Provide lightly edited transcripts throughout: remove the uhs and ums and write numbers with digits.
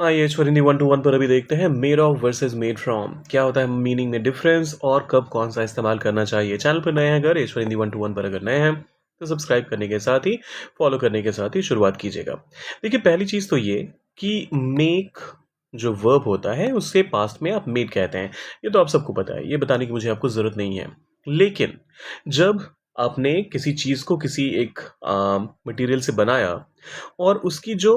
आइए छोरिंदी 1 to 1 पर अभी देखते हैं made of versus made from क्या होता है, मीनिंग में डिफरेंस और कब कौन सा इस्तेमाल करना चाहिए। चैनल पर नए हैं अगर ईश्वरिंदी 1 to 1 पर अगर नए हैं तो सब्सक्राइब करने के साथ ही फॉलो करने के साथ ही शुरुआत कीजिएगा। देखिए पहली चीज़ तो ये कि मेक जो वर्ब होता है उससे पास्ट में आप मेड कहते हैं, ये तो आप सबको पता है, ये बताने की मुझे आपको ज़रूरत नहीं है। लेकिन जब आपने किसी चीज़ को किसी एक मटेरियल से बनाया और उसकी जो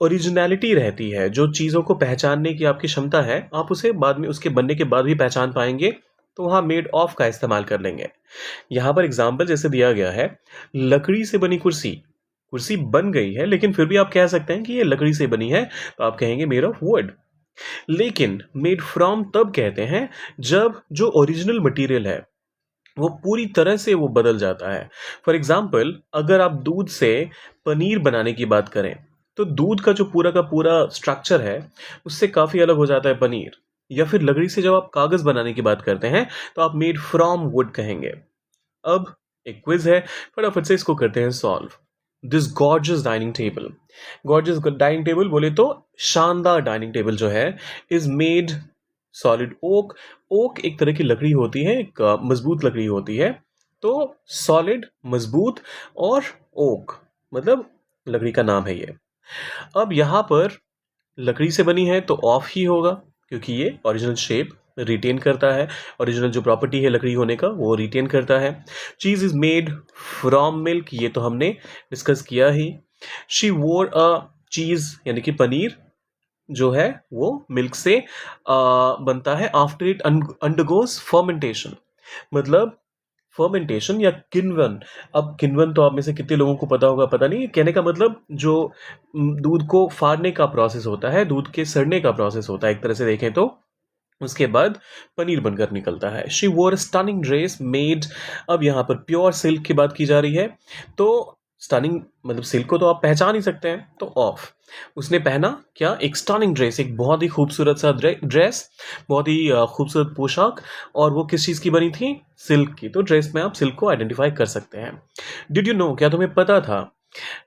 ओरिजिनैलिटी रहती है, जो चीज़ों को पहचानने की आपकी क्षमता है, आप उसे बाद में उसके बनने के बाद भी पहचान पाएँगे, तो वहाँ मेड ऑफ का इस्तेमाल कर लेंगे। यहाँ पर एग्ज़ाम्पल जैसे दिया गया है, लकड़ी से बनी कुर्सी, कुर्सी बन गई है लेकिन फिर भी आप कह सकते हैं कि ये लकड़ी से बनी है, तो आप कहेंगे मेड ऑफ वुड। लेकिन मेड फ्रॉम तब कहते हैं जब जो ओरिजिनल मटेरियल है, वो पूरी तरह से वो बदल जाता है। फॉर एग्ज़ाम्पल अगर आप दूध से पनीर बनाने की बात करें, तो दूध का जो पूरा का पूरा स्ट्रक्चर है, उससे काफ़ी अलग हो जाता है पनीर। या फिर लकड़ी से जब आप कागज़ बनाने की बात करते हैं, तो आप मेड फ्रॉम वुड कहेंगे। अब एक क्विज़ है, फटाफट से इसको करते हैं solve. This gorgeous dining table, gorgeous dining table बोले तो शानदार डाइनिंग टेबल जो है, is made solid oak. Oak एक तरह की लकड़ी होती है, एक मजबूत लकड़ी होती है। तो सॉलिड मजबूत और ओक मतलब लकड़ी का नाम है ये। अब यहाँ पर लकड़ी से बनी है तो ऑफ ही होगा, क्योंकि ये ओरिजिनल शेप रिटेन करता है, ओरिजिनल जो प्रॉपर्टी है लकड़ी होने का वो रिटेन करता है। चीज़ इज मेड फ्रॉम मिल्क, ये तो हमने डिस्कस किया ही। शी वोर अ चीज़ यानी कि पनीर जो है वो मिल्क से बनता है आफ्टर इट अंडरगोज फर्मेंटेशन। मतलब फर्मेंटेशन या किण्वन। अब किण्वन तो आप में से कितने लोगों को पता होगा पता नहीं, कहने का मतलब जो दूध को फाड़ने का प्रोसेस होता है, दूध के सड़ने का प्रोसेस होता है एक तरह से देखें तो, उसके बाद पनीर बनकर निकलता है। शी वोर स्टनिंग ड्रेस मेड, अब यहाँ पर प्योर सिल्क की बात की जा रही है, तो स्टनिंग मतलब सिल्क को तो आप पहचान ही सकते हैं, तो ऑफ। उसने पहना क्या, एक स्टनिंग ड्रेस, एक बहुत ही खूबसूरत सा ड्रेस, बहुत ही खूबसूरत पोशाक, और वो किस चीज़ की बनी थी, सिल्क की। तो ड्रेस में आप सिल्क को आइडेंटिफाई कर सकते हैं। डिड यू नो, क्या तुम्हें पता था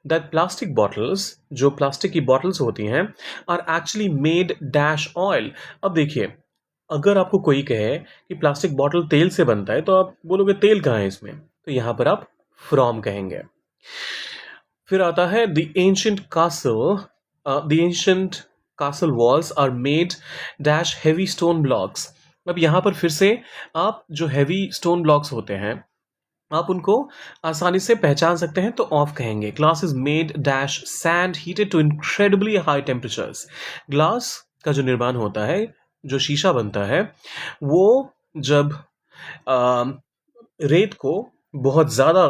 दैट प्लास्टिक बॉटल्स, जो प्लास्टिक की बॉटल्स होती हैं, are actually made dash oil. अब देखिए, अगर आपको कोई कहे कि प्लास्टिक बॉटल तेल से बनता है, तो आप बोलोगे तेल कहाँ है इसमें, तो यहाँ पर आप फ्रॉम कहेंगे। फिर आता है the ancient castle, the ancient castle walls are made dash heavy stone blocks. अब यहाँ पर फिर से आप जो हेवी स्टोन ब्लॉक्स होते हैं, आप उनको आसानी से पहचान सकते हैं, तो ऑफ कहेंगे। Glass is made dash sand heated to incredibly high temperatures. Glass का जो निर्माण होता है, जो शीशा बनता है, वो जब आ, रेत को बहुत ज़्यादा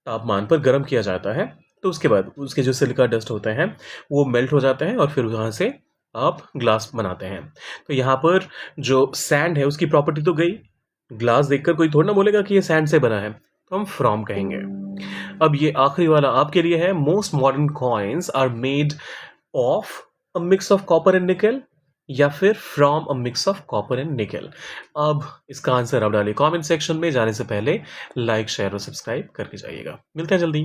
तापमान पर गर्म किया जाता है, तो उसके बाद उसके जो सिलिका डस्ट होते हैं वो मेल्ट हो जाते हैं और फिर वहाँ से आप ग्लास बनाते हैं। तो यहाँ पर जो सैंड है उसकी प्रॉपर्टी तो गई, ग्लास देखकर कोई थोड़ा ना बोलेगा कि ये सैंड से बना है, तो हम फ्रॉम कहेंगे। अब ये आखिरी वाला आपके लिए है, most modern coins are made of a mix of copper and nickel, या फिर from a mix of copper and nickel. अब इसका आंसर आप डालिए कमेंट सेक्शन में। जाने से पहले लाइक शेयर और सब्सक्राइब करके जाइएगा। मिलते हैं जल्दी।